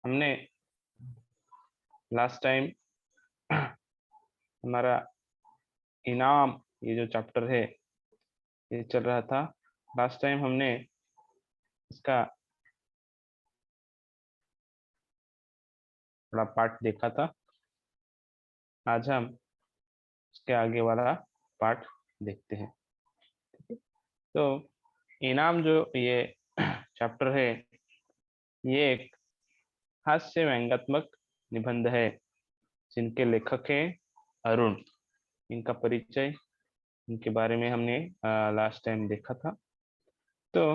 हमने last time हमारा इनाम ये जो चैप्टर है ये चल रहा था। लास्ट टाइम हमने इसका थोड़ा पार्ट देखा था। आज हम इसके आगे वाला पार्ट देखते हैं। तो इनाम जो ये चैप्टर है ये एक हास्य व्यंग्यात्मक निबंध है जिनके लेखक हैं अरुण। इनका परिचय, इनके बारे में हमने लास्ट टाइम देखा था। तो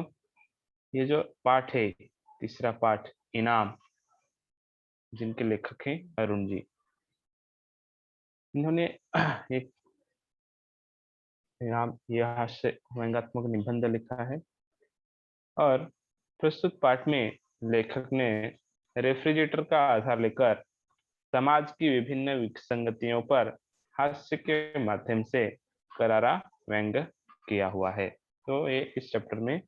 ये जो पाठ है, तीसरा पाठ इनाम, जिनके लेखक हैं अरुण जी, इन्होंने एक इनाम यह हास्य व्यंग्यात्मक निबंध लिखा है। और प्रस्तुत पाठ में लेखक ने रेफ्रिजरेटर का आधार लेकर समाज की विभिन्न विसंगतियों पर हास्य के माध्यम से करारा व्यंग्य किया हुआ है। तो ये इस चैप्टर में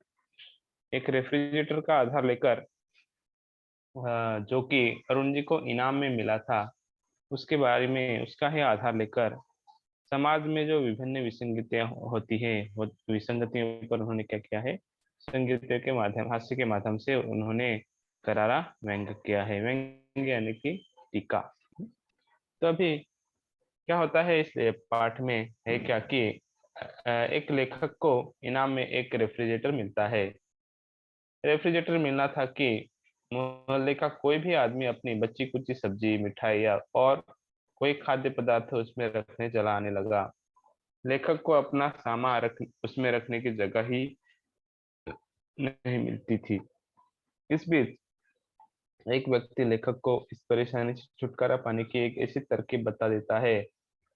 एक रेफ्रिजरेटर का आधार लेकर जो कि अरुण जी को इनाम में मिला था उसके बारे में, उसका ही आधार लेकर समाज में जो विभिन्न विसंगतियां होती है वो विसंगतियों पर उन्होंने क्या किया है, संगीत के माध्यम, हास्य के माध्यम से उन्होंने करारा व्यंग्य किया है। व्यंग्य यानी कि टीका। तो अभी क्या होता है इस पाठ में है क्या कि एक लेखक को इनाम में एक रेफ्रिजरेटर मिलता है। रेफ्रिजरेटर मिलना था कि मोहल्ले का कोई भी आदमी अपनी बच्ची कुची सब्जी, मिठाई या और कोई खाद्य पदार्थ उसमें रखने चला आने लगा। लेखक को अपना सामान उसमें रखने की जगह ही नहीं मिलती थी। इस बीच एक व्यक्ति लेखक को इस परेशानी से छुटकारा पाने की एक ऐसी तरकीब बता देता है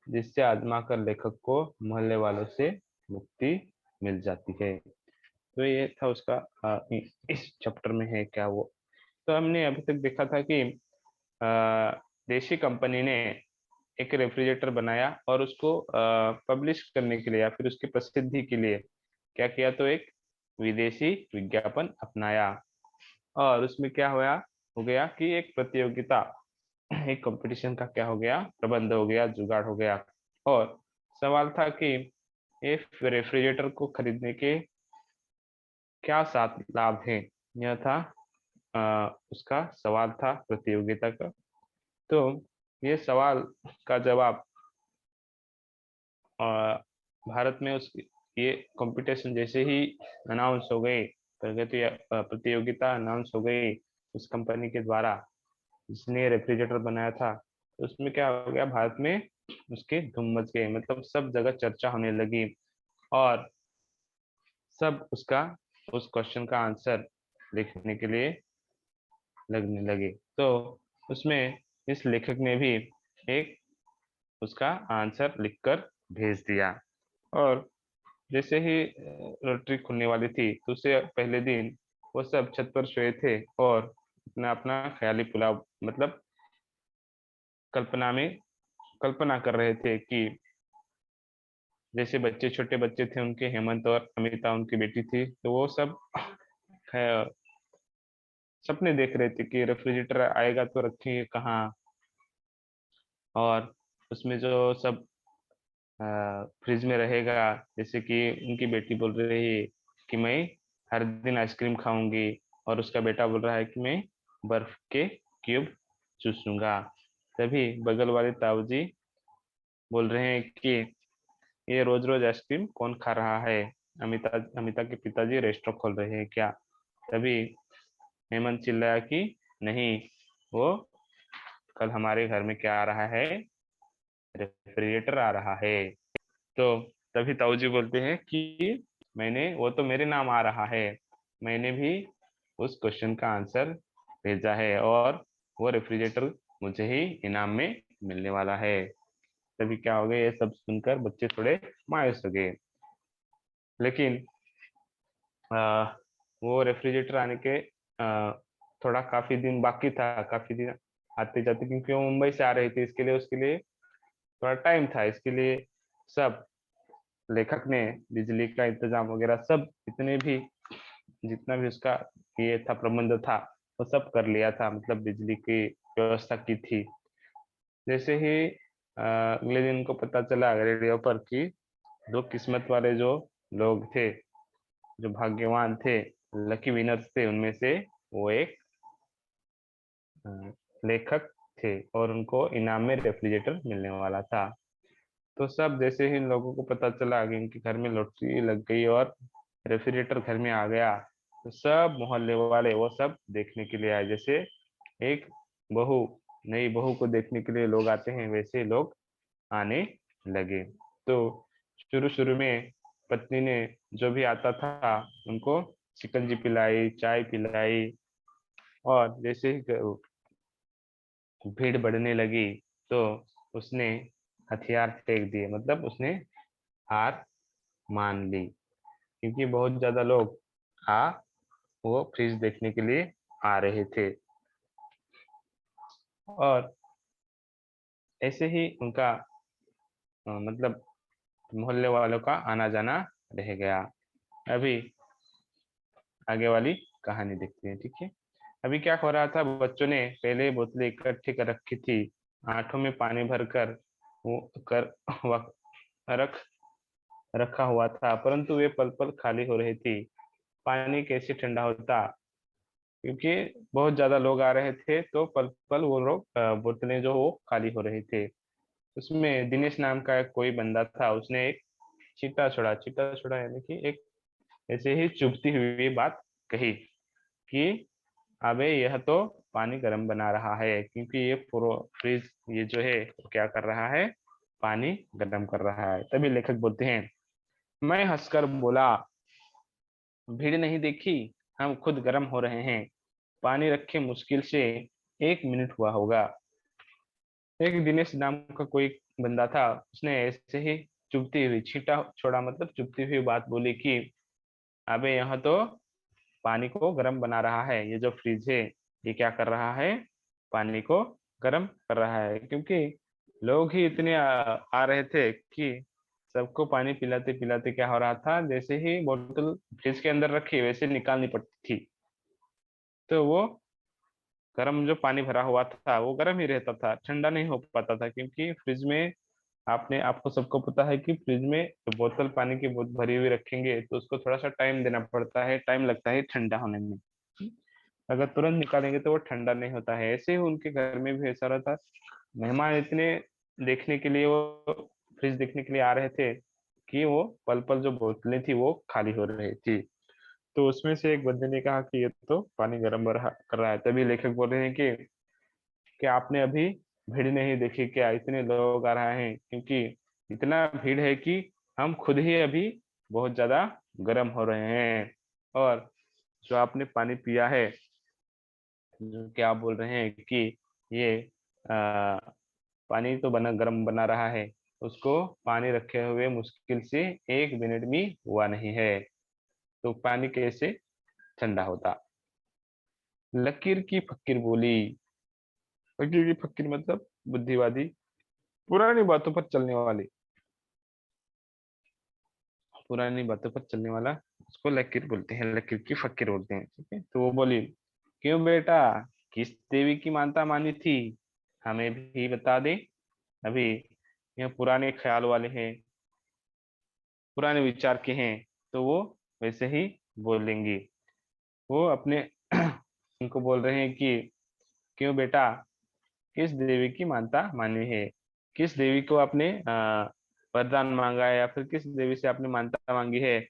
जिससे आजमा कर लेखक को मोहल्ले वालों से मुक्ति मिल जाती है। तो ये था उसका इस चैप्टर में है क्या वो। तो हमने अभी तक देखा था कि देशी कंपनी ने एक रेफ्रिजरेटर बनाया और उसको पब्लिश करने के लिए या फिर उसकी प्रसिद्धि के लिए क्या किया, तो एक विदेशी विज्ञापन अपनाया। और उसमें क्या हो गया कि एक प्रतियोगिता, एक कंपटीशन का क्या हो गया, प्रबंध हो गया, जुगाड़ हो गया। और सवाल था कि इस रेफ्रिजरेटर को खरीदने के क्या 7 लाभ हैं। यह था उसका सवाल था प्रतियोगिता का। तो ये सवाल का जवाब भारत में उस ये कंपटीशन जैसे ही अनाउंस हो गई, प्रगति प्रतियोगिता अनाउंस हो गई उस कंपनी के द्वारा जिसने रेफ्रिजरेटर बनाया था, तो उसमें क्या हो गया, भारत में उसके धूम मच गए। मतलब सब जगह चर्चा होने लगी और सब उसका उस क्वेश्चन का आंसर लिखने के लिए लगने लगे। तो उसमें इस लेखक ने भी एक उसका आंसर लिखकर भेज दिया। और जैसे ही लॉटरी खुलने वाली थी तो उससे पहले दिन वो सब छत पर सोए थे और अपना अपना ख्याली पुलाव, मतलब कल्पना कर रहे थे कि जैसे बच्चे, छोटे बच्चे थे उनके, हेमंत और अमिता उनकी बेटी थी, तो वो सब सपने देख रहे थे कि रेफ्रिजरेटर आएगा तो रखेंगे कहाँ। और उसमें जो सब फ्रिज में रहेगा, जैसे कि उनकी बेटी बोल रही है कि मैं हर दिन आइसक्रीम खाऊंगी और उसका बेटा बोल रहा है कि मैं बर्फ के क्यूब चूसूंगा। तभी बगल वाले ताऊ जी बोल रहे हैं कि ये रोज रोज आइसक्रीम कौन खा रहा है, अमिता अमिता के पिताजी रेस्टोरेंट खोल रहे हैं क्या। तभी हेमंत चिल्लाया कि नहीं, वो कल हमारे घर में क्या आ रहा है, रेफ्रिजरेटर आ रहा है। तो तभी ताऊ जी बोलते हैं कि मैंने, वो तो मेरे नाम आ रहा है, मैंने भी उस क्वेश्चन का आंसर भेजा है और वो रेफ्रिजरेटर मुझे ही इनाम में मिलने वाला है। तभी क्या हो गया, ये सब सुनकर बच्चे थोड़े मायूस हो गए। लेकिन आ, वो रेफ्रिजरेटर आने के थोड़ा काफी दिन बाकी था, काफी दिन आते जाते, क्योंकि वो मुंबई से आ रही थी, इसके लिए उसके लिए थोड़ा टाइम था। इसके लिए सब लेखक ने बिजली का इंतजाम वगैरह सब, इतने भी जितना भी उसका ये था प्रबंध था, वो सब कर लिया था, मतलब बिजली की व्यवस्था की थी। जैसे ही अगले दिन को पता चला रेडियो पर कि दो किस्मत वाले जो लोग थे, जो भाग्यवान थे, लकी विनर्स थे, उनमें से वो एक अ, लेखक थे और उनको इनाम में रेफ्रिजरेटर मिलने वाला था। तो सब जैसे ही लोगों को पता चला कि इनके घर में लॉटरी लग गई और रेफ्रिजरेटर घर में आ गया, तो सब मोहल्ले वाले वो सब देखने के लिए आए। जैसे एक बहू, नई बहू को देखने के लिए लोग आते हैं, वैसे लोग आने लगे। तो शुरू शुरू में पत्नी ने जो भी आता था उनको शिकंजी पिलाई, चाय पिलाई, और जैसे ही भीड़ बढ़ने लगी तो उसने हथियार फेंक दिए, मतलब उसने हार मान ली, क्योंकि बहुत ज्यादा लोग आ वो फ्रिज देखने के लिए आ रहे थे। और ऐसे ही उनका मतलब मोहल्ले वालों का आना जाना रह गया। अभी आगे वाली कहानी देखते हैं, ठीक है। अभी क्या हो रहा था, बच्चों ने पहले बोतलें इकट्ठी कर रखी थी, आंठों में पानी भरकर वो कर रख रखा हुआ था, परंतु वे पल पल खाली हो रही थी। पानी कैसे ठंडा होता, क्योंकि बहुत ज्यादा लोग आ रहे थे, तो पल पल वो लोग बोतलें जो वो खाली हो रही थे। उसमें दिनेश नाम का एक कोई बंदा था, उसने एक चीटा छोड़ा यानी कि एक ऐसे ही चुभती हुई बात कही कि अबे यह तो पानी गर्म बना रहा है, क्योंकि ये फ्रिज ये जो है वो क्या कर रहा है, पानी गर्म कर रहा है। तभी लेखक बोलते हैं, मैं हंसकर बोला, भीड़ नहीं देखी, हम खुद गर्म हो रहे हैं, पानी रखे मुश्किल से 1 मिनट हुआ होगा। एक दिनेश नाम का कोई बंदा था, उसने ऐसे ही चुभती हुई छींटा छोड़ा मतलब चुभती हुई बात बोली कि अबे यहाँ तो पानी को गर्म बना रहा है, ये जो फ्रिज है ये क्या कर रहा है, पानी को गर्म कर रहा है। क्योंकि लोग ही इतने आ रहे थे कि सबको पानी पिलाते पिलाते क्या हो रहा था, जैसे ही बोतल फ्रिज के अंदर रखी वैसे निकालनी पड़ती थी, तो वो गर्म जो पानी भरा हुआ था वो गर्म ही रहता था, ठंडा नहीं हो पाता था। क्योंकि फ्रिज में आपने आपको सबको पता है कि फ्रिज में जो बोतल पानी की बोतल भरी हुई रखेंगे तो उसको थोड़ा सा टाइम देना पड़ता है, टाइम लगता है ठंडा होने में। अगर तुरंत निकालेंगे तो वो ठंडा नहीं होता है। ऐसे ही उनके घर में भी ऐसा रहता, मेहमान इतने देखने के लिए वो फ्रिज देखने के लिए आ रहे थे कि वो पल पल जो बोतलें थी वो खाली हो रही थी। तो उसमें से एक बंदे ने कहा कि ये तो पानी गर्म कर रहा है। तभी लेखक बोल रहे हैं कि आपने अभी भीड़ नहीं देखी क्या, इतने लोग आ रहे हैं, क्योंकि इतना भीड़ है कि हम खुद ही अभी बहुत ज्यादा गर्म हो रहे हैं। और जो आपने पानी पिया है, जो कि आप बोल रहे हैं कि ये आ, पानी तो बना गर्म बना रहा है, उसको पानी रखे हुए मुश्किल से 1 मिनट भी हुआ नहीं है, तो पानी कैसे ठंडा होता। लकीर की फकीर बोली, फकीर की फकीर मतलब बुद्धिवादी, पुरानी बातों पर चलने वाले, पुरानी बातों पर चलने वाला, उसको लकीर बोलते हैं, लकीर की फकीर बोलते हैं, ठीक है। तो वो बोली, क्यों बेटा, किस देवी की मानता मानी थी, हमें भी बता दे। अभी यह पुराने ख्याल वाले हैं, पुराने विचार के हैं, तो वो वैसे ही बोलेंगी। वो अपने उनको बोल रहे हैं कि क्यों बेटा, किस देवी की मानता मानी है, किस देवी को आपने वरदान मांगा है, या फिर किस देवी से आपने मानता मांगी है,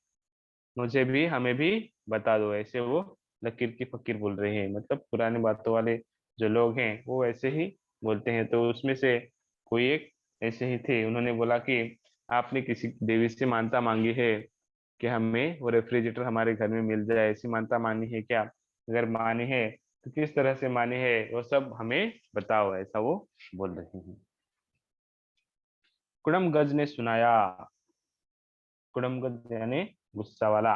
मुझे भी हमें भी बता दो। ऐसे वो लकीर की फकीर बोल रहे हैं, मतलब पुरानी बातों वाले जो लोग हैं वो ऐसे ही बोलते हैं। तो उसमें से कोई एक ऐसे ही थे, उन्होंने बोला कि आपने किसी देवी से मानता मांगी है कि हमें वो रेफ्रिजरेटर हमारे घर में मिल जाए, ऐसी मानता मानी है क्या, अगर मानी है तो किस तरह से मानी है, वो सब हमें बताओ, ऐसा वो बोल रहे हैं। कुड़म गज ने सुनाया, कुड़म गज यानी गुस्सा वाला,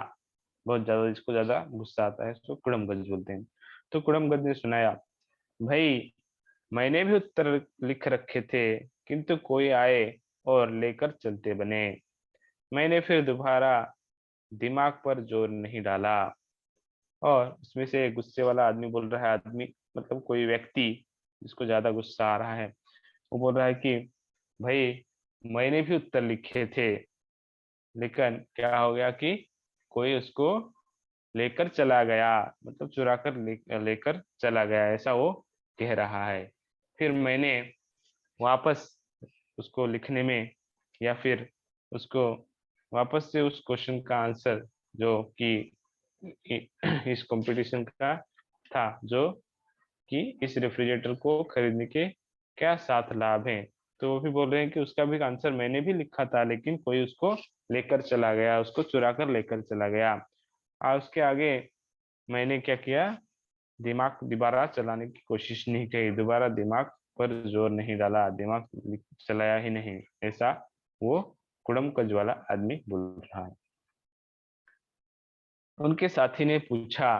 बहुत ज्यादा जिसको ज्यादा गुस्सा आता है उसको कुड़म गज बोलते हैं। तो कुड़म गज ने सुनाया, भाई मैंने भी उत्तर लिख रखे थे, किंतु कोई आए और लेकर चलते बने, मैंने फिर दोबारा दिमाग पर जोर नहीं डाला। और उसमें से गुस्से वाला आदमी बोल रहा है, आदमी मतलब कोई व्यक्ति जिसको ज्यादा गुस्सा आ रहा है, वो बोल रहा है कि भाई मैंने भी उत्तर लिखे थे, लेकिन क्या हो गया कि कोई उसको लेकर चला गया, मतलब चुरा कर लेकर चला गया, ऐसा वो कह रहा है। फिर मैंने वापस उसको लिखने में, या फिर उसको वापस से उस क्वेश्चन का आंसर जो कि इस कंपटीशन का था, जो कि इस रेफ्रिजरेटर को खरीदने के क्या 7 लाभ हैं, तो वो भी बोल रहे हैं कि उसका भी आंसर मैंने भी लिखा था, लेकिन कोई उसको लेकर चला गया, उसको चुरा कर लेकर चला गया। और उसके आगे मैंने क्या किया, दिमाग दोबारा चलाने की कोशिश नहीं की, दोबारा दिमाग पर जोर नहीं डाला, दिमाग चलाया ही नहीं, ऐसा वो कुड़मकज वाला आदमी बोल रहा है। उनके साथी ने पूछा,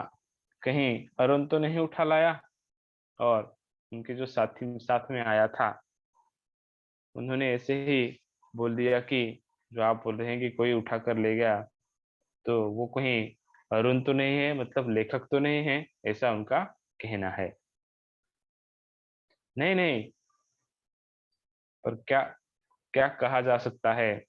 कहीं अरुण तो नहीं उठा लाया? और उनके जो साथी साथ में आया था, उन्होंने ऐसे ही बोल दिया कि जो आप बोल रहे हैं कि कोई उठा कर ले गया, तो वो कहीं अरुण तो नहीं है, मतलब लेखक तो नहीं है, ऐसा उनका कहना है। नहीं नहीं, पर क्या क्या कहा जा सकता है,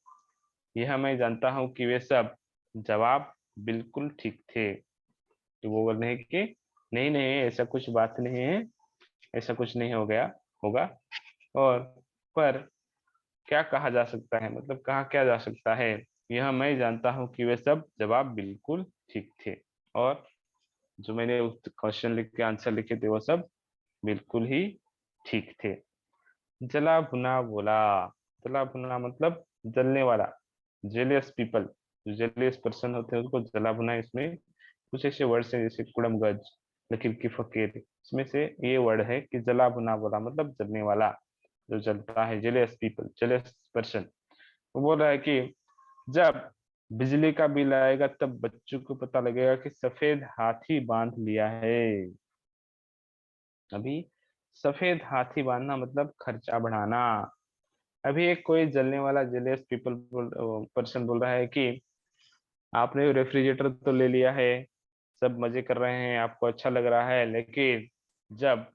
यह मैं जानता हूं कि वे सब जवाब बिल्कुल ठीक थे। तो वो बोल रहे हैं कि नहीं नहीं, ऐसा कुछ बात नहीं है, ऐसा कुछ नहीं हो गया होगा। और पर क्या कहा जा सकता है, मतलब कहा क्या जा सकता है, यह मैं जानता हूं कि वे सब जवाब बिल्कुल ठीक थे, और जो मैंने उस क्वेश्चन लिख के आंसर लिखे थे वो सब बिल्कुल ही ठीक थे। जला भुना बोला, जला भुना मतलब जलने वाला, जेलियस पीपल, जो जेलियस पर्सन होते हैं उसको जला भुना, इसमें कुछ ऐसे वर्ड्स हैं जैसे कुड़म गज, लकीर की फकीर, इसमें से ये वर्ड है कि जला भुना बोला मतलब जलने वाला, जो जलता है, जेलियस पीपल, जेलियस पर्सन। वो बोल रहा है कि जब बिजली का बिल आएगा तब बच्चों को पता लगेगा कि सफेद हाथी बांध लिया है। अभी सफेद हाथी बांधना मतलब खर्चा बढ़ाना। अभी एक कोई जलने वाला जेलियस पीपल पर्सन बोल रहा है कि आपने रेफ्रिजरेटर तो ले लिया है, सब मजे कर रहे हैं, आपको अच्छा लग रहा है, लेकिन जब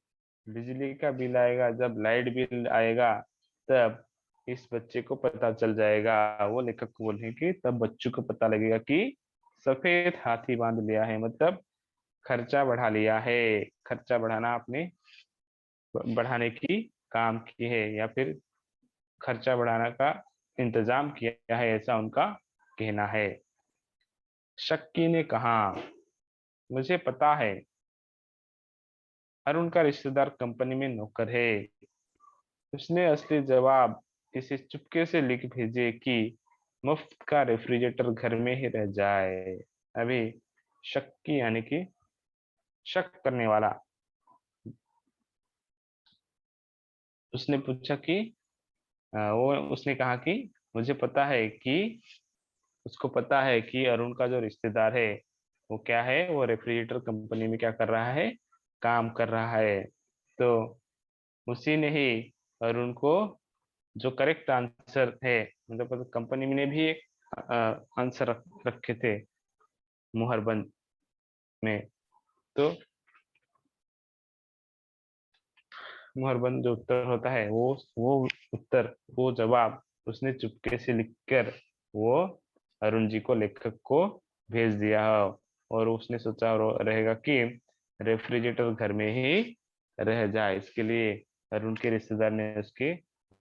बिजली का बिल आएगा, जब लाइट बिल आएगा, तब इस बच्चे को पता चल जाएगा, वो लेखक बोल रहे हैं कि तब बच्चों को पता लगेगा कि सफेद हाथी बांध लिया है, मतलब खर्चा बढ़ा लिया है, खर्चा बढ़ाना आपने बढ़ाने की काम की है, या फिर खर्चा बढ़ाने का इंतजाम किया है, ऐसा उनका कहना है। शक्की ने कहा, मुझे पता है, अरुण का रिश्तेदार कंपनी में नौकर है, उसने असली जवाब इसे चुपके से लिख भेजे कि मुफ्त का रेफ्रिजरेटर घर में ही रह जाए। अभी शक्की यानी कि शक करने वाला, उसने पूछा कि वो उसने कहा कि मुझे पता है कि, उसको पता है कि अरुण का जो रिश्तेदार है वो क्या है, वो रेफ्रिजरेटर कंपनी में क्या कर रहा है, काम कर रहा है। तो उसी ने ही अरुण को जो करेक्ट आंसर है, मतलब कंपनी ने भी एक आंसर रखे थे मुहरबंद में, तो मुहरबंद जो उत्तर होता है, वो उत्तर, वो जवाब उसने चुपके से लिखकर वो अरुण जी को, लेखक को भेज दिया। और उसने सोचा रहेगा कि रेफ्रिजरेटर घर में ही रह जाए, इसके लिए अरुण के रिश्तेदार ने उसके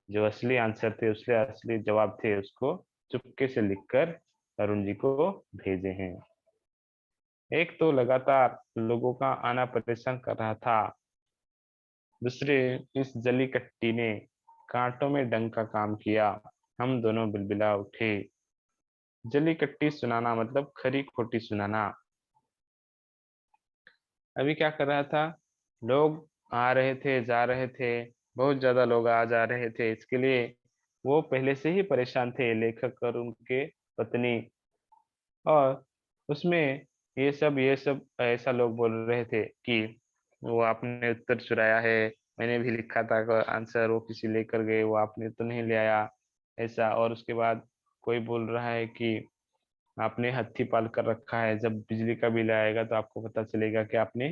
जो असली आंसर थे, उसके असली जवाब थे, उसको चुपके से लिखकर अरुण जी को भेजे हैं। एक तो लगातार लोगों का आना परेशान कर रहा था, दूसरे इस जली कट्टी ने कांटों में डंक का काम किया। हम दोनों बिलबिला उठे। जली कट्टी सुनाना मतलब खरी खोटी सुनाना। अभी क्या कर रहा था, लोग आ रहे थे, जा रहे थे, बहुत ज्यादा लोग आ जा रहे थे, इसके लिए वो पहले से ही परेशान थे, लेखक और उनके पत्नी। और उसमें ये सब ऐसा लोग बोल रहे थे कि वो आपने उत्तर चुराया है, मैंने भी लिखा था आंसर, वो किसी लेकर गए, वो आपने तो नहीं ले आया, ऐसा। और उसके बाद कोई बोल रहा है कि आपने हाथी पाल कर रखा है, जब बिजली का बिल आएगा तो आपको पता चलेगा कि आपने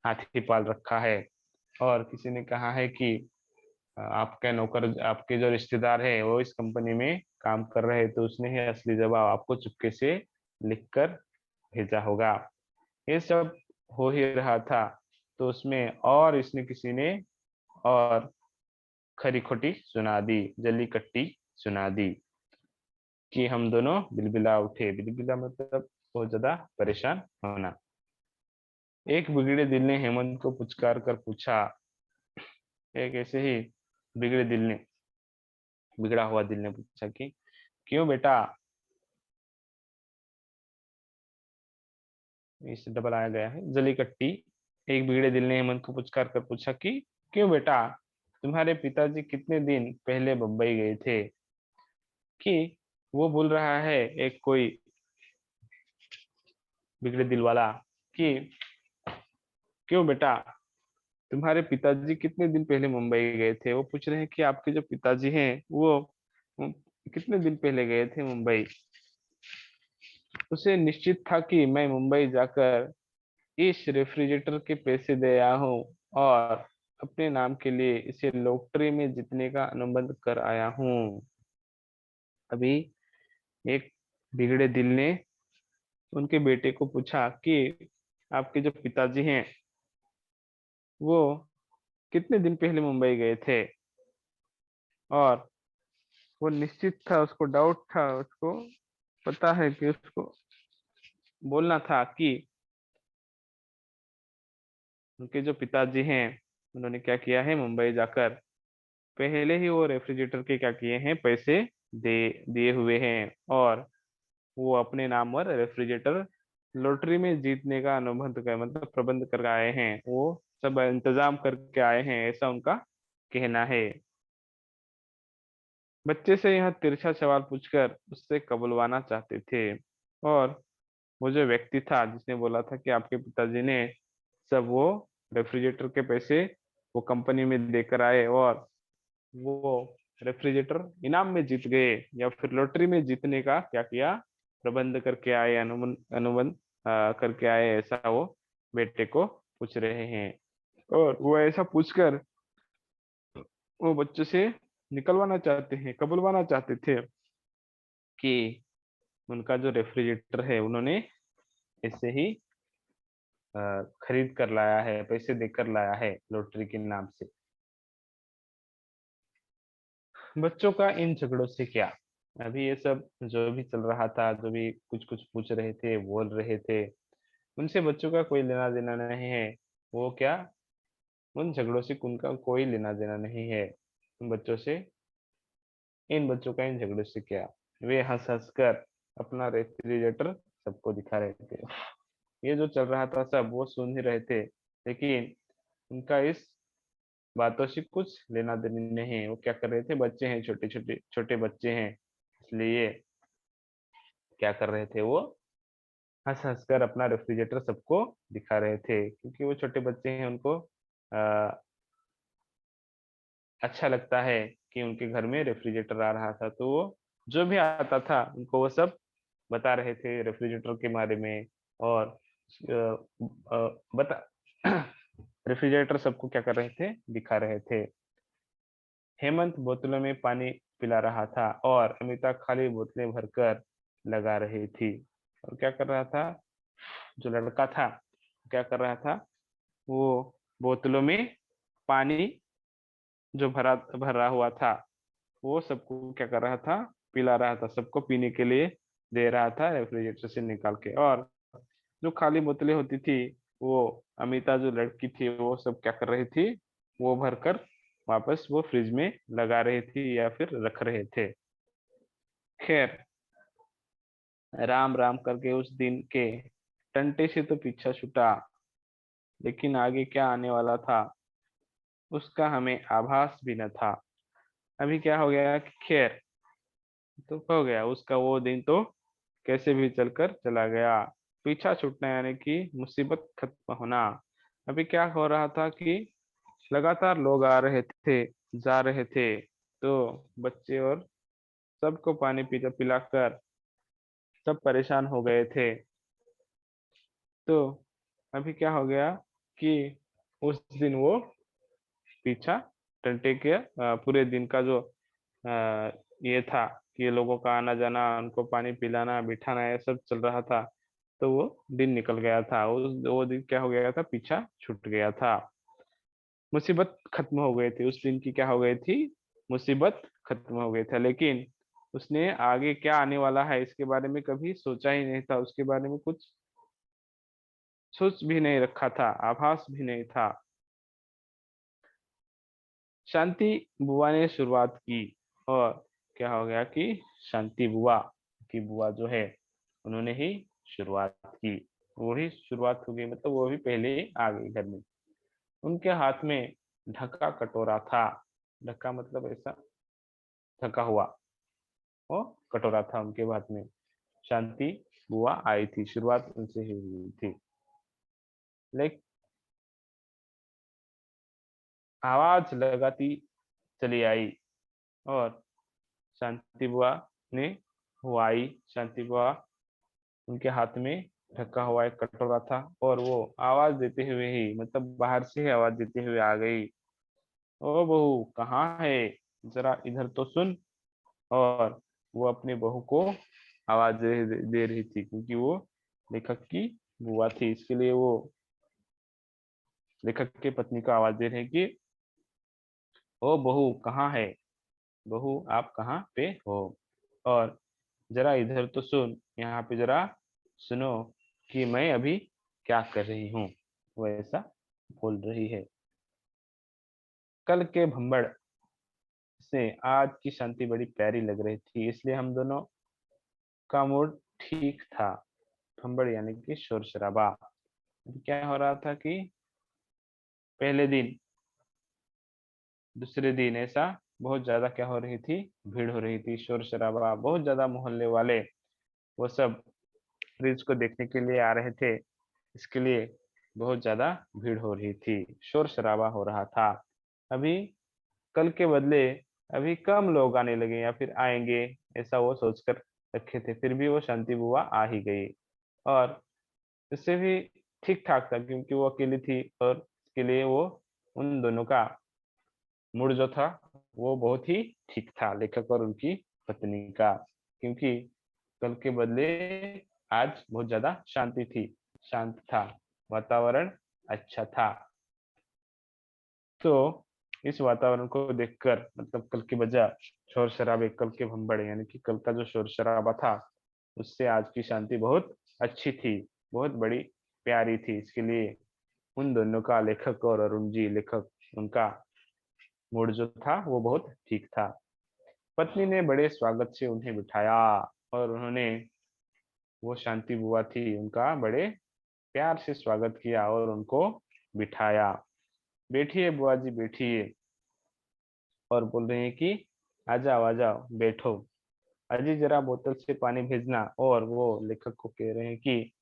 हाथी पाल रखा है। और किसी ने कहा है कि आपके नौकर, आपके जो रिश्तेदार है वो इस कंपनी में काम कर रहे हैं, तो उसने ही असली जवाब आपको चुपके से लिख कर भेजा होगा। ये सब हो ही रहा था, तो उसमें और इसने किसी ने और खरी खोटी सुना दी, जली कट्टी सुना दी कि हम दोनों बिलबिला उठे। बिलबिला मतलब बहुत ज्यादा परेशान होना। एक बिगड़े दिल ने हेमंत को पुचकार कर पूछा, एक ऐसे ही बिगड़े दिल ने, बिगड़ा हुआ दिल ने पूछा कि क्यों बेटा, इसे डबल आया गया है, जली कट्टी। एक बिगड़े दिल ने हेमंत को पुचकार कर पूछा कि क्यों बेटा, तुम्हारे पिताजी कितने दिन पहले बम्बई गए थे? कि वो बोल रहा है एक कोई बिगड़े दिल वाला कि क्यों बेटा, तुम्हारे पिताजी कितने दिन पहले मुंबई गए थे? वो पूछ रहे हैं कि आपके जो पिताजी हैं वो कितने दिन पहले गए थे मुंबई। उसे निश्चित था कि मैं मुंबई जाकर इस रेफ्रिजरेटर के पैसे दे आया हूँ और अपने नाम के लिए इसे लॉटरी में जीतने का अनुबंध कर आया हूँ। अभी एक बिगड़े दिल ने उनके बेटे को पूछा कि आपके जो पिताजी हैं वो कितने दिन पहले मुंबई गए थे? और वो निश्चित था, उसको डाउट था, उसको पता है कि उसको बोलना था कि उनके जो पिताजी हैं उन्होंने क्या किया है, मुंबई जाकर पहले ही वो रेफ्रिजरेटर के क्या किए हैं, पैसे दे दिए हुए हैं, और वो अपने नाम पर रेफ्रिजरेटर लॉटरी में जीतने का अनुबंध का मतलब प्रबंध कर आए हैं, वो सब इंतजाम करके आए हैं, ऐसा उनका कहना है। बच्चे से यह तिरछा सवाल पूछकर उससे कबुलवाना चाहते थे, और वो जो व्यक्ति था जिसने बोला था कि आपके पिताजी ने सब वो रेफ्रिजरेटर के पैसे वो कंपनी में देकर आए और वो रेफ्रिजरेटर इनाम में जीत गए, या फिर लॉटरी में जीतने का क्या किया, प्रबंध करके आए, अनुबंध अनुबंध करके आए, ऐसा वो बेटे को पूछ रहे हैं। और वो ऐसा पूछकर वो बच्चे से निकलवाना चाहते हैं, कबुलवाना चाहते थे कि उनका जो रेफ्रिजरेटर है उन्होंने ऐसे ही खरीद कर लाया है, पैसे देकर लाया है लॉटरी के नाम से। बच्चों का इन झगड़ों से क्या? अभी ये सब जो भी चल रहा था, जो भी कुछ कुछ पूछ रहे थे, बोल रहे थे, उनसे बच्चों का कोई लेना देना नहीं है। वो क्या, उन झगड़ों से उनका कोई लेना देना नहीं है। उन बच्चों से, इन बच्चों का इन झगड़ों से क्या? वे हंस हंस कर अपना रेफ्रिजरेटर सबको दिखा रहे थे। ये जो चल रहा था सब वो सुन ही रहे थे, लेकिन उनका इस बातों से कुछ लेना देना नहीं है। वो क्या कर रहे थे, बच्चे हैं, छोटे छोटे छोटे बच्चे हैं, इसलिए क्या कर रहे थे, वो हंस हंस कर अपना रेफ्रिजरेटर सबको दिखा रहे थे, क्योंकि वो छोटे बच्चे हैं, उनको अच्छा लगता है कि उनके घर में रेफ्रिजरेटर आ रहा था, तो वो जो भी आता था उनको वो सब बता रहे थे रेफ्रिजरेटर के बारे में। और बता रेफ्रिजरेटर सबको क्या कर रहे थे, दिखा रहे थे। हेमंत बोतलों में पानी पिला रहा था और अमिता खाली बोतलें भरकर लगा रही थी। और क्या कर रहा था, जो लड़का था क्या कर रहा था, वो बोतलों में पानी जो भरा हुआ था वो सबको क्या कर रहा था, पिला रहा था, सबको पीने के लिए दे रहा था रेफ्रिजरेटर से निकाल के। और जो खाली बोतलें होती थी, वो अमिता जो लड़की थी वो सब क्या कर रही थी, वो भरकर वापस वो फ्रिज में लगा रही थी या फिर रख रहे थे। खैर, राम राम करके उस दिन के टंटे से तो पीछा छूटा, लेकिन आगे क्या आने वाला था उसका हमें आभास भी न था। अभी क्या हो गया कि खैर तो हो गया, उसका वो दिन तो कैसे भी चलकर चला गया। पीछा छूटना यानी कि मुसीबत खत्म होना। अभी क्या हो रहा था कि लगातार लोग आ रहे थे, जा रहे थे, तो बच्चे और सबको पानी पिलाकर सब परेशान हो गए थे। तो अभी क्या हो गया कि उस दिन वो पीछा टंटे के पूरे दिन का जो ये था कि ये लोगों का आना जाना, उनको पानी पिलाना बिठाना, ये सब चल रहा था। तो वो दिन निकल गया था, उस वो दिन क्या हो गया था, पीछा छूट गया था। मुसीबत खत्म हो गई थी उस दिन की, क्या हो गई थी, मुसीबत खत्म हो गई था। लेकिन उसने आगे क्या आने वाला है इसके बारे में कभी सोचा ही नहीं था, उसके बारे में कुछ सोच भी नहीं रखा था, आभास भी नहीं था। शांति बुआ ने शुरुआत की, और क्या हो गया कि शांति बुआ की बुआ जो है उन्होंने ही शुरुआत की। वो ही शुरुआत हो गई, मतलब वो भी पहले ही आ गई घर में। उनके हाथ में ढका कटोरा था। ढका मतलब ऐसा ढका हुआ वो कटोरा था उनके हाथ में। शांति बुआ आई थी, शुरुआत उनसे ही हुई थी। लेकिन आवाज लगाती चली आई, और शांति बुआ ने वो आई। शांति बुआ, उनके हाथ में ढका हुआ एक कटोरा था, और वो आवाज देते हुए ही, मतलब बाहर से ही आवाज देते हुए आ गई, ओ बहू कहाँ है, जरा इधर तो सुन। और वो अपनी बहू को आवाज दे रही थी, क्योंकि वो लेखक की बुआ थी, इसके लिए वो लेखक की पत्नी को आवाज दे रही कि ओ बहू कहाँ है, बहू आप कहाँ पे हो, और जरा इधर तो सुन, यहाँ पे जरा सुनो कि मैं अभी क्या कर रही हूँ, वो ऐसा बोल रही है। कल के भंबड़ से आज की शांति बड़ी प्यारी लग रही थी, इसलिए हम दोनों का मूड ठीक था। भंबड़ यानी कि शोर शराबा। क्या हो रहा था कि पहले दिन दूसरे दिन ऐसा बहुत ज्यादा क्या हो रही थी, भीड़ हो रही थी, शोर शराबा, बहुत ज्यादा मोहल्ले वाले वो सब फ्रिज को देखने के लिए आ रहे थे। इसके लिए बहुत ज्यादा भीड़ हो रही थी, शोर शराबा हो रहा था। अभी कल के बदले अभी कम लोग आने लगे या फिर आएंगे, ऐसा वो सोचकर रखे थे। फिर भी वो शांति बुआ आ ही गई, और उससे भी ठीक ठाक था, क्योंकि वो अकेली थी, और इसके लिए वो उन दोनों का मूड जो था वो बहुत ही ठीक था, लेखक और उनकी पत्नी का। क्योंकि कल के बदले आज बहुत ज्यादा शांति थी, शांत था, वातावरण अच्छा था। तो इस वातावरण को देखकर, मतलब कल की बजाय शोर शराबे, कल के भंबड़े यानी कि कल का जो शोर शराबा था, उससे आज की शांति बहुत अच्छी थी, बहुत बड़ी प्यारी थी। इसके लिए उन दोनों का, लेखक और अरुण जी लेखक, उनका मूड जो था वो बहुत ठीक था। पत्नी ने बड़े स्वागत से उन्हें बिठाया, और उन्होंने, वो शांति बुआ थी, उनका बड़े प्यार से स्वागत किया और उनको बिठाया। बैठिए बुआ जी बैठिए, और बोल रहे हैं कि आ जाओ आ जाओ बैठो, अजी जरा बोतल से पानी भेजना। और वो लेखक को कह रहे हैं कि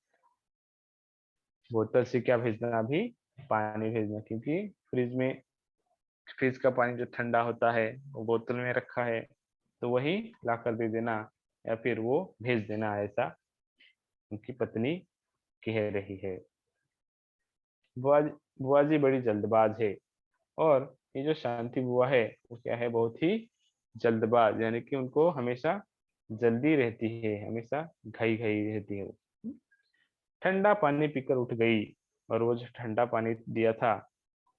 बोतल से क्या भेजना, अभी पानी भेजना, क्योंकि फ्रिज में, फ्रिज का पानी जो ठंडा होता है वो बोतल में रखा है, तो वही लाकर दे देना, या फिर वो भेज देना, ऐसा उनकी पत्नी कह रही है। बुआ बुआ जी बड़ी जल्दबाज है, और ये जो शांति बुआ है वो क्या है, बहुत ही जल्दबाज, यानी कि उनको हमेशा जल्दी रहती है, हमेशा घाई घाई रहती है वो। ठंडा पानी पीकर उठ गई, और वो जो ठंडा पानी दिया था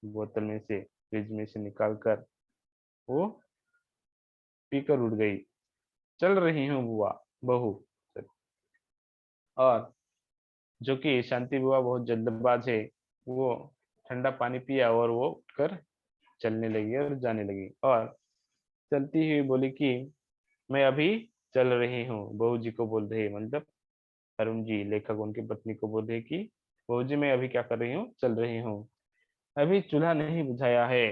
बोतल में से, फ्रिज में से निकाल कर, वो पीकर उठ गई। चल रही हूँ बुआ, बहू। और जो कि शांति बुआ बहुत जल्दबाज है, वो ठंडा पानी पिया और वो उठकर चलने लगी और जाने लगी, और चलती हुई बोली कि मैं अभी चल रही हूँ। बहू जी को बोल रही है, मतलब अरुण जी लेखक उनकी पत्नी को बोल रहे कि बहू जी मैं अभी क्या कर रही हूँ, चल रही हूँ। अभी चूल्हा नहीं बुझाया है,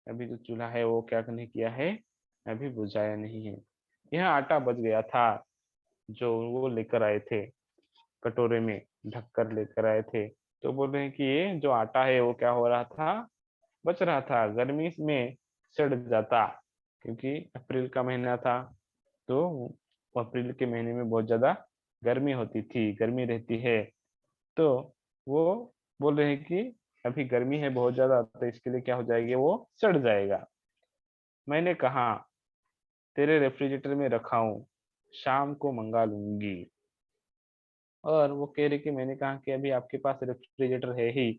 अभी जो चूल्हा है वो क्या नहीं किया है, अभी बुझाया नहीं है। यहाँ आटा बच गया था, जो वो लेकर आए थे, कटोरे में ढक कर लेकर आए थे। तो बोल रहे हैं कि ये जो आटा है वो क्या हो रहा था, बच रहा था, गर्मी में सड़ जाता, क्योंकि अप्रैल का महीना था, तो अप्रैल के महीने में बहुत ज्यादा गर्मी होती थी, गर्मी रहती है, तो वो बोल रहे हैं कि अभी गर्मी है बहुत ज्यादा, तो इसके लिए क्या हो जाएगी, वो सड़ जाएगा। मैंने कहा तेरे रेफ्रिजरेटर में रखा हूं, शाम को मंगा लूंगी। और वो कह रही कि मैंने कहा कि अभी आपके पास रेफ्रिजरेटर है ही,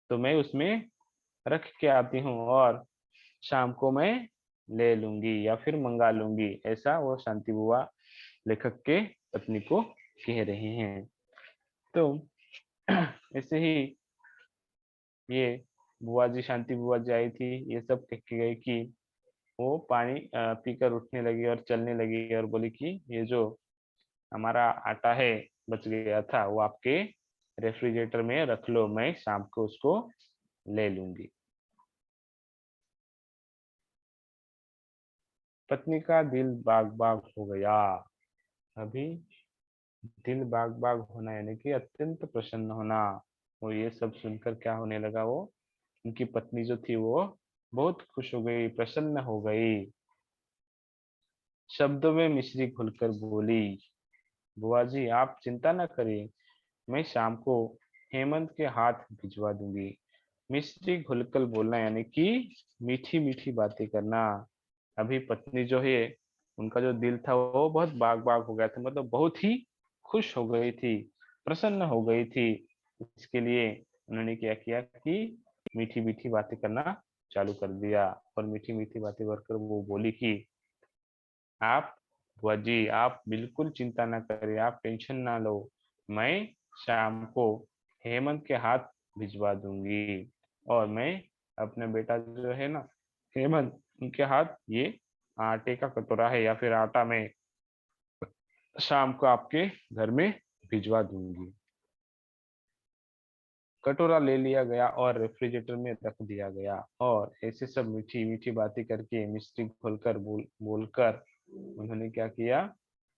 तो मैं उसमें रख के आती हूँ और शाम को मैं ले लूंगी या फिर मंगा लूंगी, ऐसा वो शांति बुआ लेखक के पत्नी को कह रहे हैं। तो ऐसे ही ये बुआ जी, शांति बुआ जी आई थी, ये सब कह के गई कि वो पानी पीकर उठने लगी और चलने लगी और बोली कि ये जो हमारा आटा है बच गया था, वो आपके रेफ्रिजरेटर में रख लो, मैं शाम को उसको ले लूंगी। पत्नी का दिल बाग बाग हो गया। अभी दिल बाग बाग होना यानी कि अत्यंत प्रसन्न होना। वो ये सब सुनकर क्या होने लगा, वो उनकी पत्नी जो थी वो बहुत खुश हो गई, प्रसन्न हो गई। शब्दों में मिश्री खुलकर बोली, बुआ जी आप चिंता न करिए, मैं शाम को हेमंत के हाथ भिजवा दूंगी। मिश्री घुलकर बोलना यानी कि मीठी मीठी बातें करना। अभी पत्नी जो है, उनका जो दिल था वो बहुत बाग बाग हो गया था, मतलब बहुत ही खुश हो गई थी, प्रसन्न हो गई थी। इसके लिए उन्होंने क्या किया कि मीठी मीठी बातें करना चालू कर दिया। और मीठी मीठी बातें करके वो बोली कि आप बुआ जी आप बिल्कुल चिंता ना करिए, आप टेंशन ना लो, मैं शाम को हेमंत के हाथ भिजवा दूंगी। और मैं अपने बेटा जो है ना हेमंत, उनके हाथ ये आटे का कटोरा है या फिर आटा मैं शाम को आपके घर में भिजवा दूंगी। कटोरा ले लिया गया और रेफ्रिजरेटर में रख दिया गया। और ऐसे सब मीठी मीठी बातें करके मिस्टी खोलकर बोलकर उन्होंने क्या किया,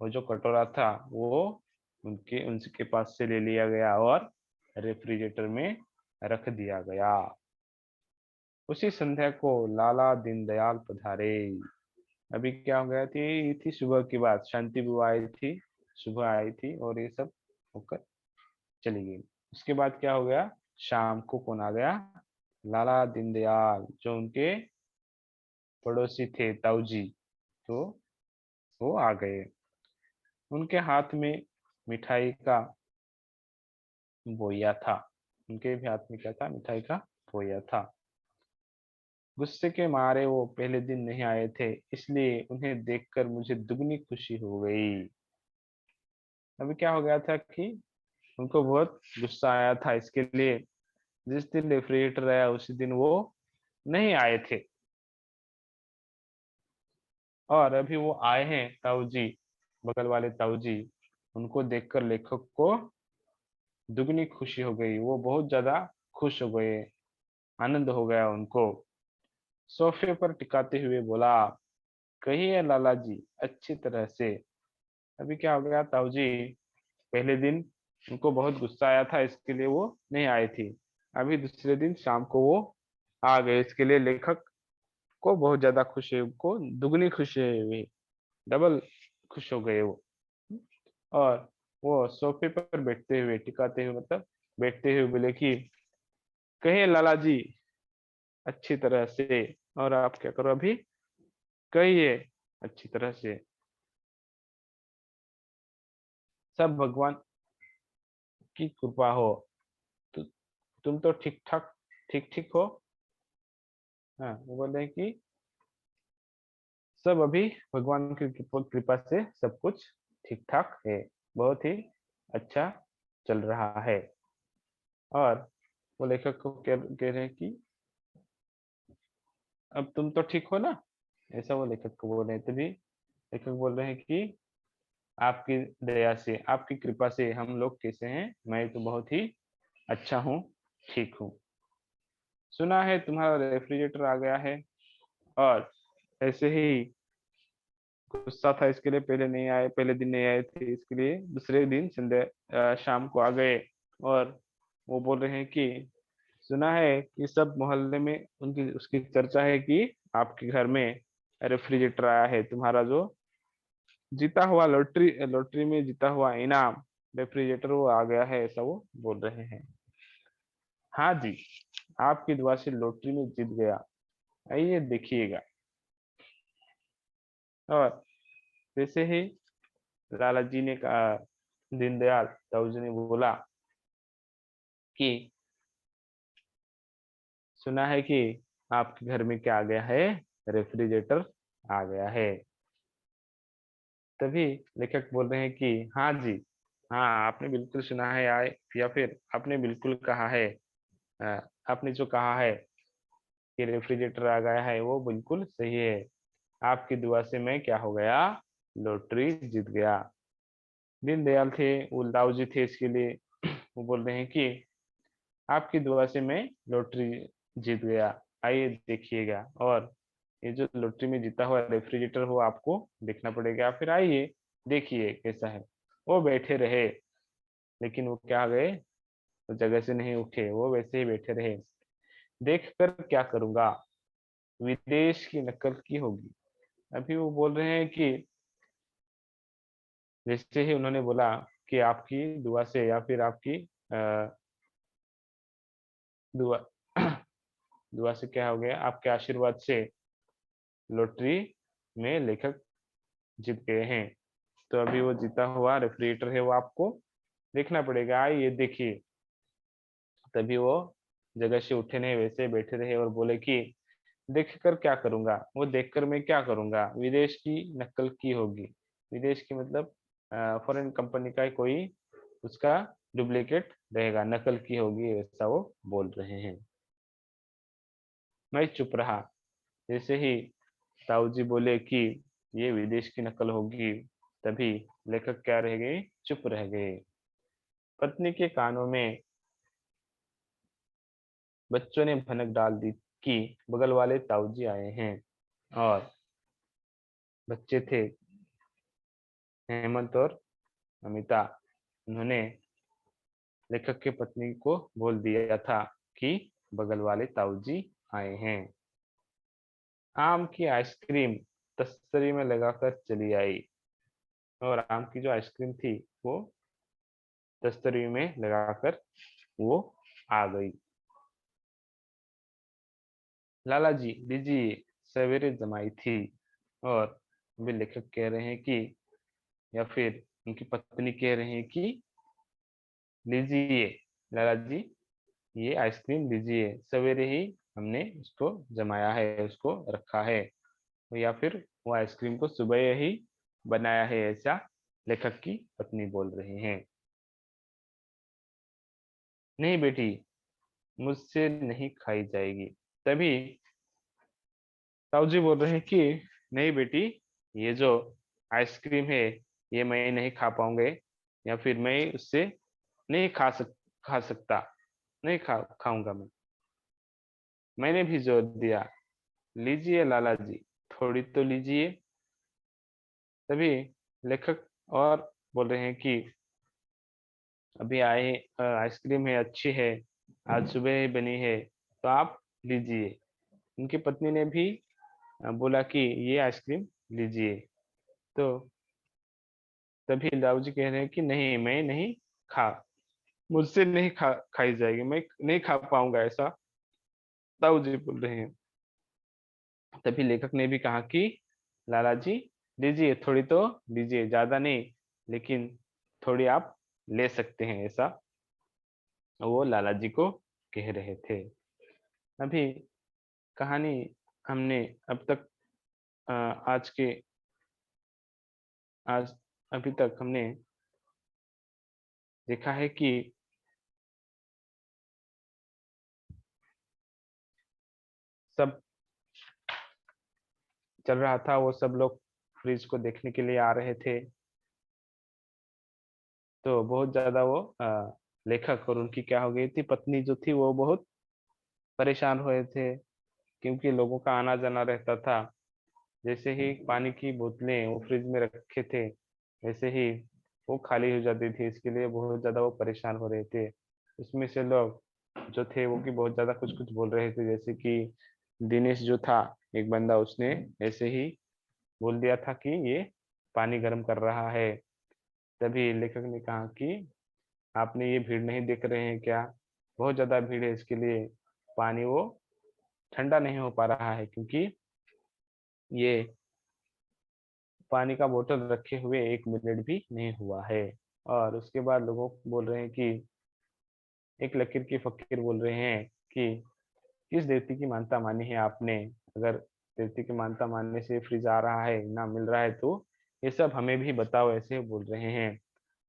वो जो कटोरा था वो उनके उनके पास से ले लिया गया और रेफ्रिजरेटर में रख दिया गया। उसी संध्या को लाला दीनदयाल पधारे। अभी क्या हो गया थी, ये थी सुबह की बात, शांति बुआ आई थी, सुबह आई थी और ये सब होकर चली गई। उसके बाद क्या हो गया, शाम को कौन आ गया, लाला दीनदयाल जो उनके पड़ोसी थे ताऊ जी, तो वो आ गए। उनके हाथ में मिठाई का बोया था, उनके भी हाथ में क्या था, मिठाई का बोया था। गुस्से के मारे वो पहले दिन नहीं आए थे, इसलिए उन्हें देखकर मुझे दुगनी खुशी हो गई। अभी क्या हो गया था कि उनको बहुत गुस्सा आया था, इसके लिए जिस दिन रेफ्रिजरेटर आया उसी दिन वो नहीं आए थे। और अभी वो आए हैं ताऊ जी, बगल वाले ताऊ जी, उनको देखकर लेखक को दुगनी खुशी हो गई, वो बहुत ज्यादा खुश हो गए, आनंद हो गया उनको। सोफे पर टिकाते हुए बोला, कहिए लाला जी अच्छी तरह से। अभी क्या हो गया, ताऊ जी पहले दिन उनको बहुत गुस्सा आया था, इसके लिए वो नहीं आए थे। अभी दूसरे दिन शाम को वो आ गए, इसके लिए लेखक को बहुत ज्यादा खुशी, उनको दुगनी खुशी हुई, डबल खुश हो गए वो। और वो सोफे पर बैठते हुए, टिकाते हुए मतलब बैठते हुए बोले कि कहिए लाला जी अच्छी तरह से। और आप क्या करो अभी, कहिए अच्छी तरह से। सब भगवान की कृपा हो। तो तुम तो ठीक ठाक, ठीक ठीक हो। हाँ वो बोल रहे हैं कि सब अभी भगवान की कृपा से सब कुछ ठीक ठाक है, बहुत ही अच्छा चल रहा है। और वो लेखक को कह रहे हैं कि अब तुम तो ठीक हो ना, ऐसा वो लेखक को बोल रहे हैं। तभी लेखक बोल रहे हैं कि आपकी दया से, आपकी कृपा से हम लोग कैसे हैं, मैं तो बहुत ही अच्छा हूँ, ठीक हूँ। सुना है तुम्हारा रेफ्रिजरेटर आ गया है, और ऐसे ही गुस्सा था, इसके लिए पहले नहीं आए, पहले दिन नहीं आए थे, इसके लिए दूसरे दिन संध्या शाम को आ गए। और वो बोल रहे हैं कि सुना है कि सब मोहल्ले में उनकी उसकी चर्चा है कि आपके घर में रेफ्रिजरेटर आया है, तुम्हारा जो जीता हुआ लॉटरी में जीता हुआ इनाम रेफ्रिजरेटर वो आ गया है, ऐसा वो बोल रहे हैं। हाँ जी, आपकी दुआ से लॉटरी में जीत गया, आइए देखिएगा। और वैसे ही लाला जी ने कहा, दीनदयाल दाऊजी ने बोला कि सुना है कि आपके घर में क्या आ गया है, रेफ्रिजरेटर आ गया है। तभी लेखक बोल रहे हैं कि हाँ जी, हाँ आपने बिल्कुल सुना है, आए या फिर आपने बिल्कुल कहा है। अ, आपने जो कहा है कि रेफ्रिजरेटर आ गया है वो बिल्कुल सही है। आपकी दुआ से मैं क्या हो गया, लॉटरी जीत गया। दीनदयाल थे, वो दाऊ जी थे, इसके लिए वो बोल रहे हैं कि आपकी दुआ से मैं लॉटरी जीत गया, आइए देखिएगा। और ये जो लॉटरी में जीता हुआ रेफ्रिजरेटर हो आपको देखना पड़ेगा, फिर आइए देखिए कैसा है। वो बैठे रहे, लेकिन वो क्या गए, वो जगह से नहीं उठे, वो वैसे ही बैठे रहे। देख कर क्या करूंगा, विदेश की नकल की होगी। अभी वो बोल रहे हैं कि जैसे ही उन्होंने बोला कि आपकी दुआ से या फिर आपकी दुआ दुआ से क्या हो गया, आपके आशीर्वाद से लॉटरी में लेखक जीत गए हैं। तो अभी वो जीता हुआ रेफ्रिजरेटर है वो आपको देखना पड़ेगा, आइए देखिए। तभी वो जगह से उठे नहीं, वैसे बैठे रहे और बोले कि देख कर क्या करूंगा, वो देखकर मैं क्या करूंगा, विदेश की नकल की होगी। विदेश की मतलब फॉरेन कंपनी का कोई उसका डुप्लीकेट रहेगा, नकल की होगी, ऐसा वो बोल रहे हैं। मैं चुप रहा। जैसे ही ताऊ जी बोले कि ये विदेश की नकल होगी, तभी लेखक क्या रह गए, चुप रह गए। पत्नी के कानों में बच्चों ने भनक डाल दी कि बगल वाले ताऊ जी आए हैं। और बच्चे थे हेमंत और अमिता, उन्होंने लेखक की पत्नी को बोल दिया था कि बगल वाले ताऊ जी आए हैं। आम की आइसक्रीम तस्तरी में लगाकर चली आई। और आम की जो आइसक्रीम थी वो तस्तरी में लगाकर वो आ गई। लाला जी लीजिए, सवेरे जमाई थी। और वे लेखक कह रहे हैं कि या फिर उनकी पत्नी कह रहे हैं कि लीजिए लाला जी, ये आइसक्रीम लीजिए, सवेरे ही हमने उसको जमाया है, उसको रखा है। या फिर वो आइसक्रीम को सुबह ही बनाया है, ऐसा लेखक की पत्नी बोल रही हैं। नहीं बेटी, मुझसे नहीं खाई जाएगी। तभी ताऊ जी बोल रहे हैं कि नहीं बेटी, ये जो आइसक्रीम है ये मैं नहीं खा पाऊंगे, या फिर मैं उससे नहीं खा सकता, नहीं खाऊंगा मैं। मैंने भी जोर दिया, लीजिए लाला जी, थोड़ी तो लीजिए। तभी लेखक और बोल रहे हैं कि अभी आए आइसक्रीम है, अच्छी है, आज सुबह ही बनी है, तो आप लीजिए। उनकी पत्नी ने भी बोला कि ये आइसक्रीम लीजिए। तो तभी दाऊ जी कह रहे हैं कि नहीं, मैं नहीं खा मुझसे नहीं खाई जाएगी, मैं नहीं खा पाऊंगा, ऐसा दाऊ जी बोल रहे हैं। तभी लेखक ने भी कहा कि लाला जी लीजिए, थोड़ी तो लीजिए, ज्यादा नहीं, लेकिन थोड़ी आप ले सकते हैं, ऐसा वो लाला जी को कह रहे थे। अभी कहानी हमने अब तक आज के आज अभी तक हमने देखा है कि सब चल रहा था, वो सब लोग फ्रिज को देखने के लिए आ रहे थे। तो बहुत ज्यादा वो लेखक और उनकी क्या हो गई थी, पत्नी जो थी वो बहुत परेशान हुए थे, क्योंकि लोगों का आना जाना रहता था। जैसे ही पानी की बोतलें वो फ्रिज में रखे थे, वैसे ही वो खाली हो जाती थी, इसके लिए बहुत ज्यादा वो परेशान हो रहे थे। उसमें से लोग जो थे वो कि बहुत ज्यादा कुछ कुछ बोल रहे थे, जैसे कि दिनेश जो था एक बंदा, उसने ऐसे ही बोल दिया था कि ये पानी गर्म कर रहा है। तभी लेखक ने कहा कि आपने ये भीड़ नहीं देख रहे हैं क्या, बहुत ज्यादा भीड़ है, इसके लिए पानी वो ठंडा नहीं हो पा रहा है, क्योंकि ये पानी का बोतल रखे हुए 1 मिनट भी नहीं हुआ है। और उसके बाद लोगों को बोल रहे हैं कि एक लकीर की फकीर बोल रहे हैं कि किस देवती की मानता मानी है आपने, अगर देवती की मानता मानने से फ्रिज आ रहा है, इनाम मिल रहा है, तो ये सब हमें भी बताओ, ऐसे बोल रहे हैं।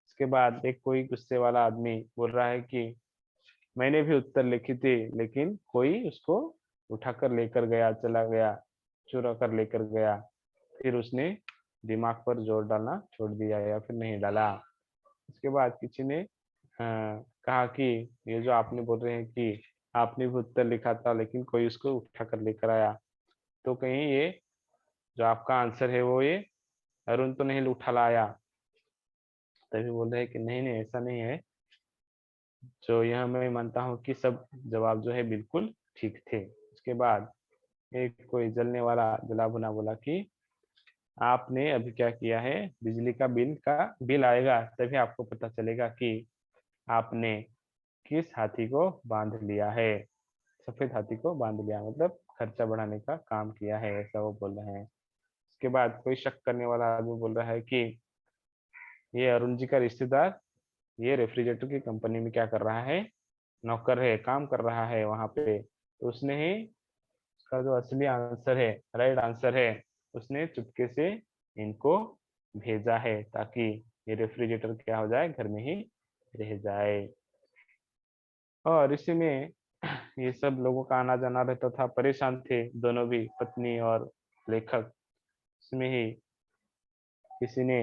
उसके बाद एक कोई गुस्से वाला आदमी बोल रहा है कि मैंने भी उत्तर लिखी थी, लेकिन कोई उसको उठाकर लेकर गया, चला गया, चुरा कर लेकर गया। फिर उसने दिमाग पर जोर डालना छोड़ दिया या फिर नहीं डाला। उसके बाद किसी ने कहा कि ये जो आपने बोल रहे हैं कि आपने भी उत्तर लिखा था, लेकिन कोई उसको उठा कर लेकर आया, तो कहीं ये जो आपका आंसर है वो ये अरुण तो नहीं उठा लाया। तभी बोल रहे हैं कि नहीं नहीं, ऐसा नहीं है, जो यह मैं मानता हूँ कि सब जवाब जो है बिल्कुल ठीक थे। उसके बाद एक कोई जलने वाला जला भुना बोला कि आपने अभी क्या किया है, बिजली का बिल आएगा तभी आपको पता चलेगा कि आपने किस हाथी को बांध लिया है, सफेद हाथी को बांध लिया, मतलब खर्चा बढ़ाने का काम किया है, ऐसा वो बोल रहे हैं। उसके बाद कोई शक करने वाला आदमी बोल रहा है कि ये अरुण जी का रिश्तेदार ये रेफ्रिजरेटर की कंपनी में क्या कर रहा है, नौकर है, काम कर रहा है वहां पे, तो उसने ही इसका जो असली आंसर है, राइट आंसर है, उसने चुपके से इनको भेजा है, ताकि ये रेफ्रिजरेटर क्या हो जाए, घर में ही रह जाए। और इसी में ये सब लोगों का आना जाना रहता था, परेशान थे दोनों भी, पत्नी और लेखक। इसमें ही किसी ने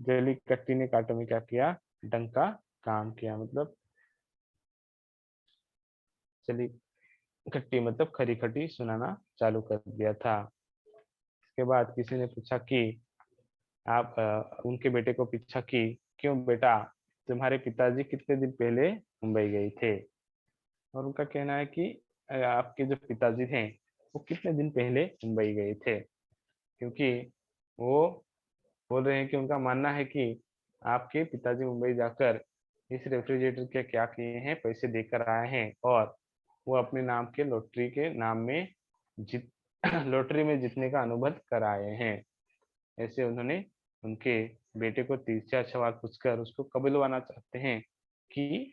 जली कट्टी ने कांटों में क्या किया, डंक का काम किया, मतलब जली कट्टी मतलब खरी खटी सुनाना चालू कर दिया था। इसके बाद किसी ने पूछा कि आप उनके बेटे को पूछा कि क्यों बेटा, तुम्हारे पिताजी कितने दिन पहले मुंबई गए थे। और उनका कहना है कि आपके जो पिताजी थे वो कितने दिन पहले मुंबई गए थे, क्योंकि वो बोल रहे हैं कि उनका मानना है कि आपके पिताजी मुंबई जाकर इस रेफ्रिजरेटर के क्या किए हैं, पैसे देकर आए हैं, और वो अपने नाम के लॉटरी के नाम में जीत लॉटरी में जीतने का अनुभव कराए हैं। ऐसे उन्होंने उनके बेटे को तिरछा सवाल पूछकर उसको कबूलवाना चाहते हैं कि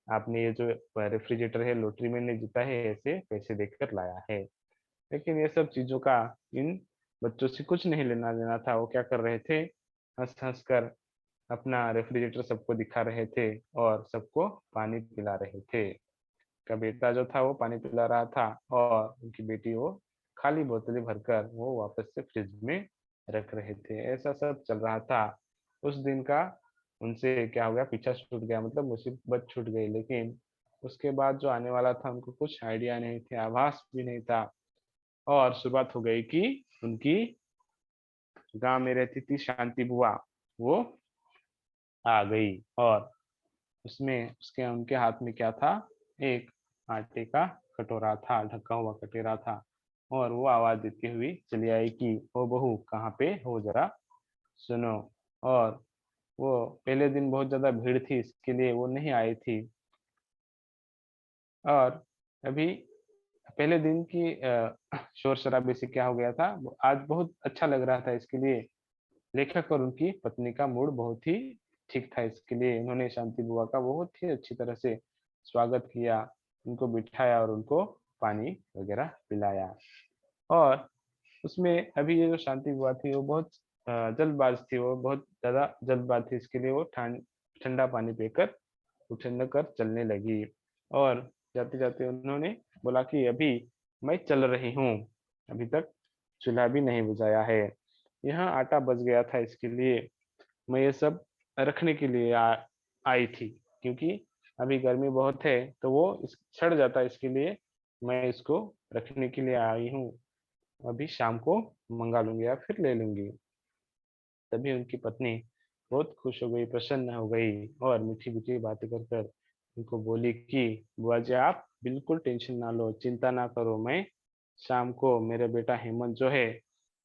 आपने ये जो रेफ्रिजरेटर है लॉटरी में नहीं जीता है, ऐसे पैसे देकर लाया है। लेकिन ये सब चीजों का इन बच्चों से कुछ नहीं लेना देना था। वो क्या कर रहे थे, हंस हंस कर अपना रेफ्रिजरेटर सबको दिखा रहे थे और सबको पानी पिला रहे थे। का बेटा जो था वो पानी पिला रहा था, और उनकी बेटी वो खाली बोतलें भरकर वो वापस से फ्रिज में रख रहे थे। ऐसा सब चल रहा था उस दिन का। उनसे क्या हो गया, पीछा छूट गया, मतलब मुसीबत छूट गई। लेकिन उसके बाद जो आने वाला था उनको कुछ आइडिया नहीं थे, आभास भी नहीं था। और शुरुआत हो गई कि उनकी गांव में रहती थी शांति बुआ, वो आ गई। और उसमें उसके उनके हाथ में क्या था, एक आटे का कटोरा था, ढका हुआ कटोरा था। और वो आवाज देती हुई चली आई कि ओ बहू कहाँ पे हो, जरा सुनो। और वो पहले दिन बहुत ज्यादा भीड़ थी, इसके लिए वो नहीं आई थी। और अभी पहले दिन की शोर शराबे से क्या हो गया था, आज बहुत अच्छा लग रहा था, इसके लिए लेखक और उनकी पत्नी का मूड बहुत ही ठीक था। इसके लिए उन्होंने शांति बुआ का बहुत ही अच्छी तरह से स्वागत किया, उनको बिठाया और उनको पानी वगैरह पिलाया। और उसमें अभी ये जो शांति बुआ थी वो बहुत जल्दबाज थी, वो बहुत ज्यादा जल्दबाज थी, इसके लिए वो ठंडा पानी पीकर उठने कर चलने लगी। और जाते जाते उन्होंने बोला कि अभी मैं चल रही हूँ, अभी तक चूल्हा भी नहीं बुझाया है, यहाँ आटा बच गया था, इसके लिए मैं ये सब रखने के लिए आई थी, क्योंकि अभी गर्मी बहुत है तो वो सड़ जाता है, इसके लिए मैं इसको रखने के लिए आई हूँ, अभी शाम को मंगा लूंगी या फिर ले लूंगी। तभी उनकी पत्नी बहुत खुश हो गई, प्रसन्न हो गई, और मीठी मीठी बातें कर कर उनको बोली कि बुआ जी आप बिल्कुल टेंशन ना लो, चिंता ना करो, मैं शाम को मेरा बेटा हेमंत जो है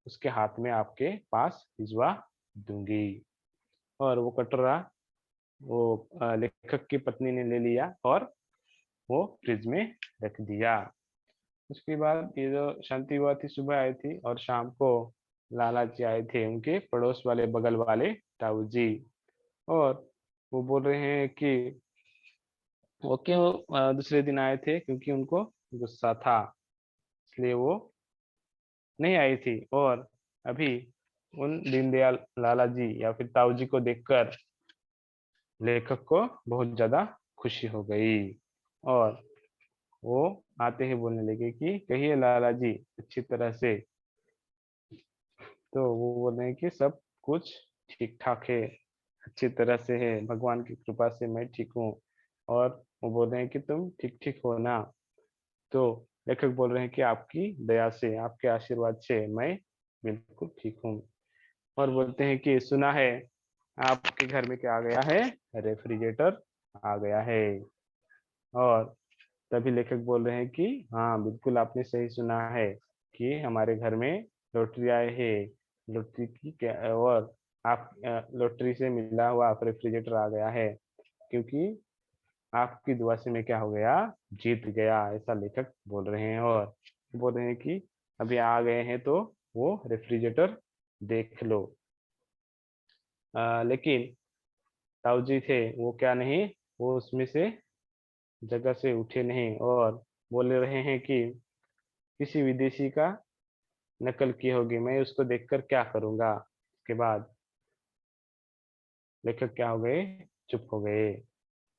उसके हाथ में आपके पास भिजवा दूंगी। और वो कटोरा वो लेखक की पत्नी ने ले लिया और वो फ्रिज में रख दिया। उसके बाद ये जो शांति हुआ थी, सुबह आई थी और शाम को लाला जी आए थे, उनके पड़ोस वाले बगल वाले ताऊ जी। और वो बोल रहे हैं कि वो क्यों दूसरे दिन आए थे, क्योंकि उनको गुस्सा था, इसलिए वो नहीं आई थी। और अभी उन दीनदयाल लाला जी या फिर ताऊ जी को देखकर लेखक को बहुत ज्यादा खुशी हो गई। और वो आते ही बोलने लगे कि कहिए लाला जी अच्छी तरह से। तो वो बोल रहे हैं कि सब कुछ ठीक ठाक है, अच्छी तरह से है, भगवान की कृपा से मैं ठीक हूँ। और वो बोल रहे हैं कि तुम ठीक ठीक हो ना। तो लेखक बोल रहे हैं कि आपकी दया से, आपके आशीर्वाद से मैं बिल्कुल ठीक हूँ। और बोलते हैं कि सुना है आपके घर में क्या आ गया है, रेफ्रिजरेटर आ गया है। और तभी लेखक बोल रहे हैं कि हाँ बिल्कुल आपने सही सुना है कि हमारे घर में लॉटरी आए है। लॉटरी की क्या, और आप लॉटरी से मिला हुआ आप रेफ्रिजरेटर आ गया है, क्योंकि आपकी दुआ से मैं क्या हो गया, जीत गया, ऐसा लेखक बोल रहे हैं। और बोल रहे हैं कि अभी आ गए हैं तो वो रेफ्रिजरेटर देख लो। लेकिन ताऊ जी थे वो क्या नहीं, वो उसमें से जगह से उठे नहीं और बोल रहे हैं कि किसी विदेशी का नकल की होगी, मैं उसको देखकर क्या करूंगा। उसके बाद लेखक क्या हो गए, चुप हो गए।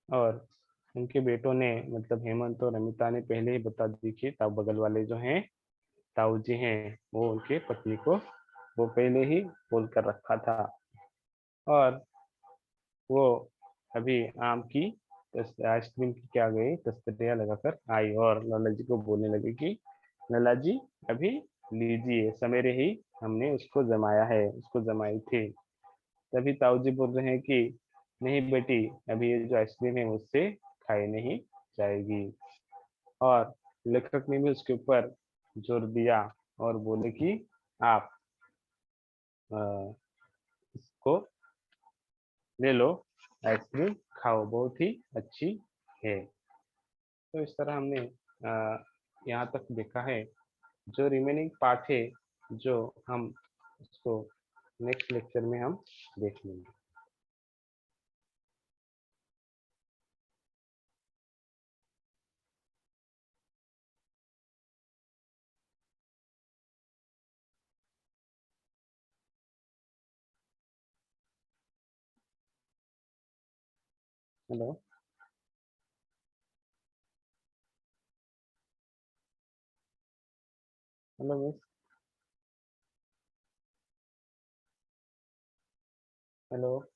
और उनके बेटों ने, मतलब हेमंत और अमिता ने पहले ही बता दी कि ताऊ बगल वाले जो हैं ताऊ जी हैं, वो उनके पत्नी को वो पहले ही बोल कर रखा था। और वो अभी आम की आइसक्रीम की क्या गई तस्तरियां लगाकर आई और लाला जी को बोलने लगी कि लाला जी अभी लीजिए, सवेरे ही हमने उसको जमाया है, उसको जमाई थी। तभी ताऊ जी बोल रहे हैं कि नहीं बेटी, अभी ये जो आइसक्रीम है मुझसे खाई नहीं जाएगी। और लेखक ने भी उसके ऊपर जोर दिया और बोले कि आप अ, इसको ले लो, आइसक्रीम खाओ, बहुत ही अच्छी है। तो इस तरह हमने यहाँ तक देखा है। जो रिमेनिंग पार्ट है, जो हम उसको नेक्स्ट लेक्चर में हम देख लेंगे। हेलो। Hello miss. हेलो।